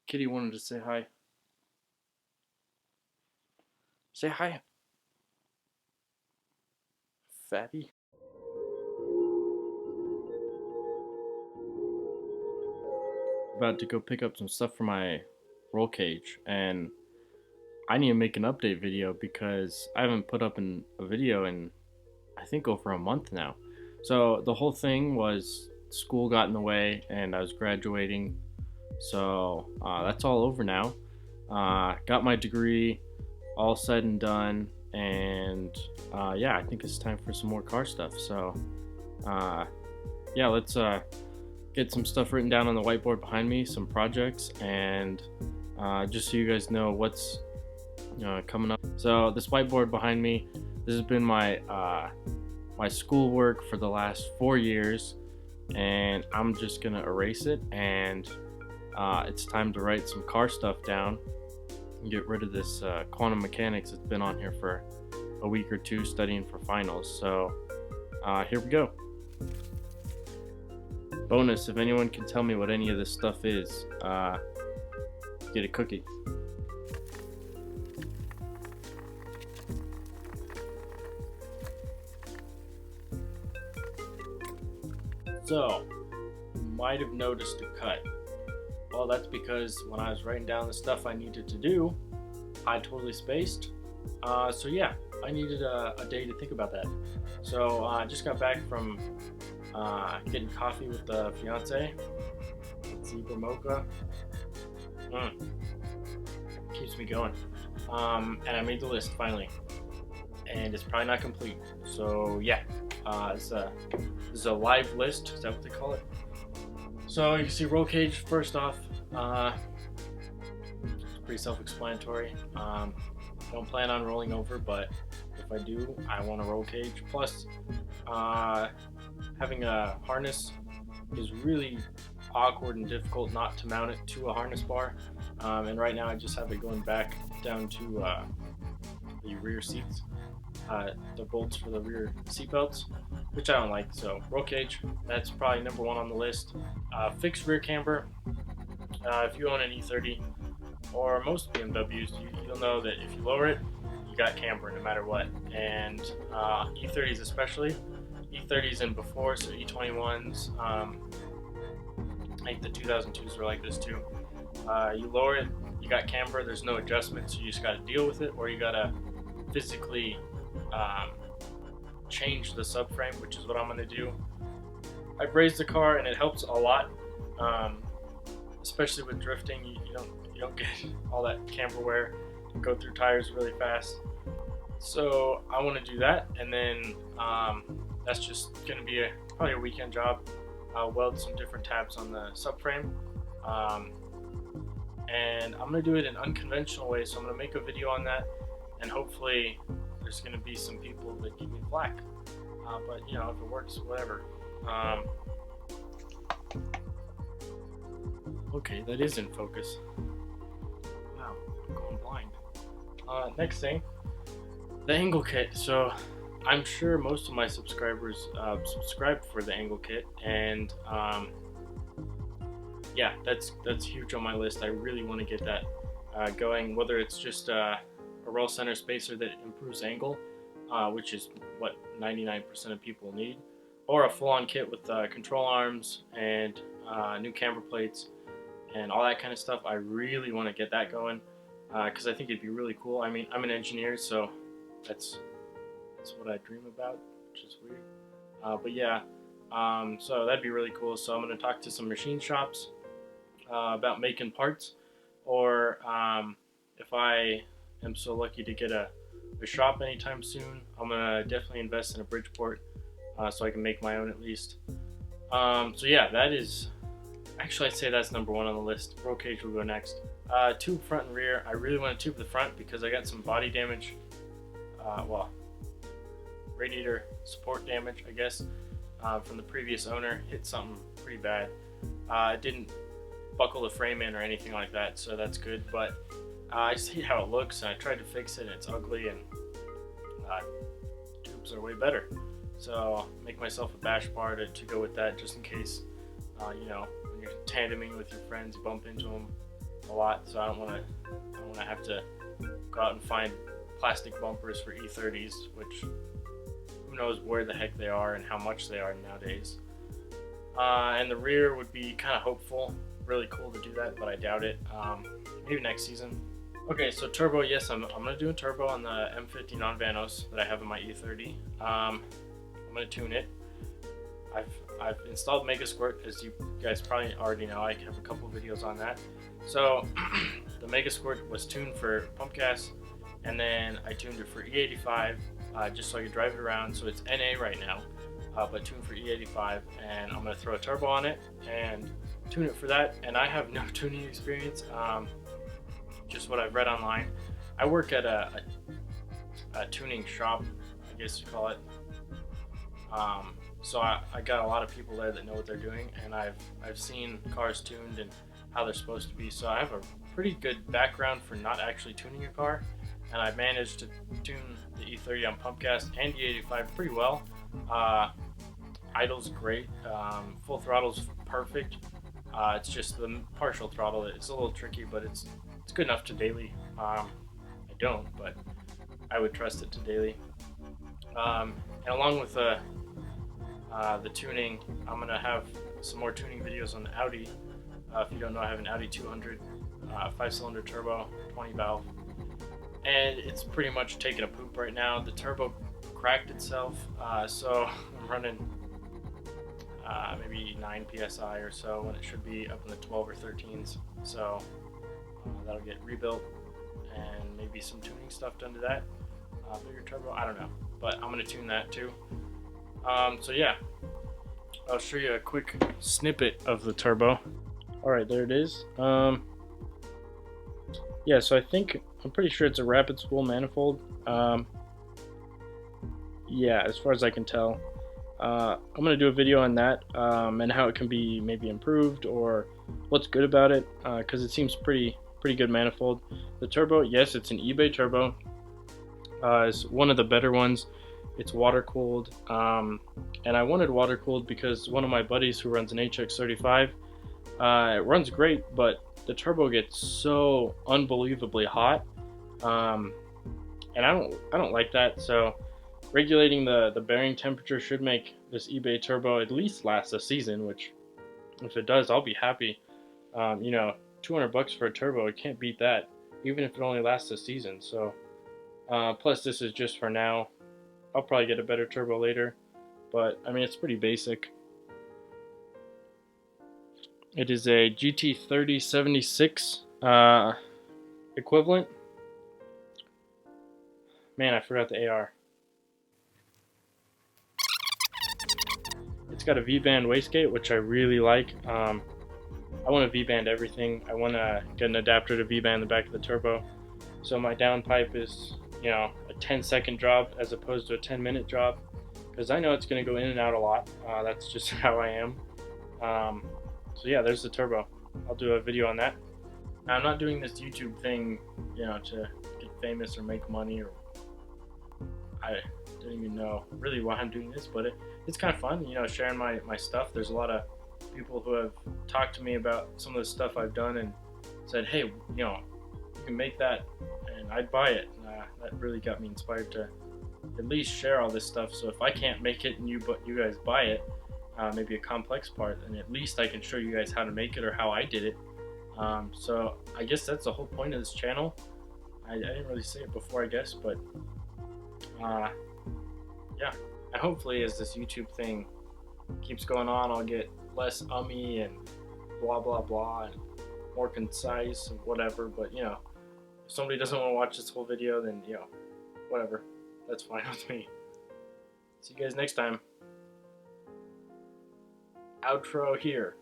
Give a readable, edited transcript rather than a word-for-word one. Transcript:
Kitty wanted to say hi. Say hi, fatty. About to go pick up some stuff for my roll cage, and I need to make an update video because I haven't put up a video in I think over a month now. So the whole thing was school got in the way, and I was graduating. So that's all over now. Got my degree, all said and done, and yeah, I think it's time for some more car stuff. So uh, yeah, let's get some stuff written down on the whiteboard behind me, some projects, and just so you guys know what's coming up. So this whiteboard behind me, this has been my schoolwork for the last 4 years, and I'm just gonna erase it, and it's time to write some car stuff down and get rid of this quantum mechanics that's been on here for a week or two studying for finals. So here we go. Bonus, if anyone can tell me what any of this stuff is, get a cookie. So, you might have noticed a cut. Well, that's because when I was writing down the stuff I needed to do, I totally spaced. So yeah, I needed a day to think about that. So I just got back from getting coffee with the fiance, Zebra Mocha. Keeps me going. And I made the list finally, and it's probably not complete. So yeah, this is a live list. Is that what they call it? So you can see roll cage first off. It's pretty self-explanatory. Don't plan on rolling over, but if I do, I want a roll cage. Plus, having a harness is really awkward and difficult not to mount it to a harness bar. And right now I just have it going back down to the rear seats, the bolts for the rear seat belts, which I don't like. So roll cage, that's probably number one on the list. Fixed rear camber. If you own an E30 or most BMWs, you'll know that if you lower it, you got camber no matter what. And E30s especially, E30s and before, so E21s, I think the 2002s were like this too. You lower it, you got camber, there's no adjustment, so you just got to deal with it, or you got to physically change the subframe, which is what I'm going to do. I've raised the car and it helps a lot, especially with drifting. You don't get all that camber wear, go through tires really fast. So I want to do that, and then that's just going to be probably a weekend job. I'll weld some different tabs on the subframe, and I'm going to do it in an unconventional way, so I'm going to make a video on that, and hopefully there's going to be some people that give me flack, but you know, if it works, whatever. Okay, that is in focus. Wow, I'm going blind. Next thing, the angle kit. So I'm sure most of my subscribers subscribe for the angle kit, and yeah, that's huge on my list. I really want to get that going, whether it's just a roll center spacer that improves angle, which is what 99% of people need, or a full-on kit with control arms and new camber plates and all that kind of stuff. I really want to get that going because I think it'd be really cool. I mean, I'm an engineer, so that's what I dream about, which is weird. But yeah, so that'd be really cool. So I'm going to talk to some machine shops about making parts, or if I am so lucky to get a shop anytime soon, I'm going to definitely invest in a Bridgeport so I can make my own at least. So yeah, that is, actually I'd say that's number one on the list. Roll cage will go next. Tube front and rear. I really want to tube the front because I got some body damage, well, radiator support damage, I guess, from the previous owner. Hit something pretty bad. It didn't buckle the frame in or anything like that, so that's good, but I just hate how it looks, and I tried to fix it and it's ugly, and tubes are way better. So make myself a bash bar to go with that, just in case, you know, when you're tandeming with your friends, you bump into them, a lot, so I don't want to have to go out and find plastic bumpers for E30s, which who knows where the heck they are and how much they are nowadays. And the rear would be kind of hopeful, really cool to do that, but I doubt it. Maybe next season. Okay, so turbo, yes, I'm gonna do a turbo on the M50 non-Vanos that I have in my E30. I'm gonna tune it. I've installed Mega Squirt, as you guys probably already know. I have a couple videos on that. So the Mega Squirt was tuned for pump gas, and then I tuned it for E85, just so I could drive it around. So it's NA right now, but tuned for E85, and I'm gonna throw a turbo on it and tune it for that. And I have no tuning experience, just what I've read online. I work at a tuning shop, I guess you call it. So I got a lot of people there that know what they're doing, and I've seen cars tuned and how they're supposed to be. So I have a pretty good background for not actually tuning a car, and I've managed to tune the E30 on pump gas and E85 pretty well. Idle's great, full throttle's perfect. It's just the partial throttle, it's a little tricky, but it's good enough to daily. I don't, but I would trust it to daily. And along with the tuning, I'm gonna have some more tuning videos on the Audi. If you don't know, I have an Audi 200, 5-cylinder turbo, 20 valve, and it's pretty much taking a poop right now. The turbo cracked itself, so I'm running maybe 9 psi or so when it should be up in the 12 or 13s. So that'll get rebuilt and maybe some tuning stuff done to that. Bigger turbo, I don't know, but I'm gonna tune that too. So yeah, I'll show you a quick snippet of the turbo. Alright, there it is. Yeah, so I'm pretty sure it's a rapid spool manifold. Yeah, as far as I can tell. I'm going to do a video on that, and how it can be maybe improved or what's good about it, because it seems pretty good manifold. The turbo, yes, it's an eBay turbo. It's one of the better ones. It's water cooled, and I wanted water cooled because one of my buddies who runs an HX35, it runs great, but the turbo gets so unbelievably hot, and I don't like that. So regulating the bearing temperature should make this eBay turbo at least last a season, which if it does, I'll be happy. You know, $200 for a turbo, it can't beat that, even if it only lasts a season. So plus this is just for now. I'll probably get a better turbo later, but I mean, it's pretty basic. It is a GT3076 equivalent. Man, I forgot the AR. It's got a V-band wastegate, which I really like. I want to V-band everything. I want to get an adapter to V-band the back of the turbo. So my downpipe is, you know, a 10-second drop as opposed to a 10-minute drop, because I know it's going to go in and out a lot. That's just how I am. So yeah, there's the turbo. I'll do a video on that. Now, I'm not doing this YouTube thing, you know, to get famous or make money, or I don't even know really why I'm doing this, but it's kind of fun, you know, sharing my stuff. There's a lot of people who have talked to me about some of the stuff I've done and said, hey, you know, you can make that, and I'd buy it. That really got me inspired to at least share all this stuff. So if I can't make it and you guys buy it, maybe a complex part, and at least I can show you guys how to make it or how I did it. So I guess that's the whole point of this channel. I didn't really say it before, I guess, but yeah. And hopefully as this YouTube thing keeps going on, I'll get less ummy and blah blah blah and more concise and whatever. But you know, if somebody doesn't want to watch this whole video, then you know, whatever, that's fine with me. See you guys next time. Outro here.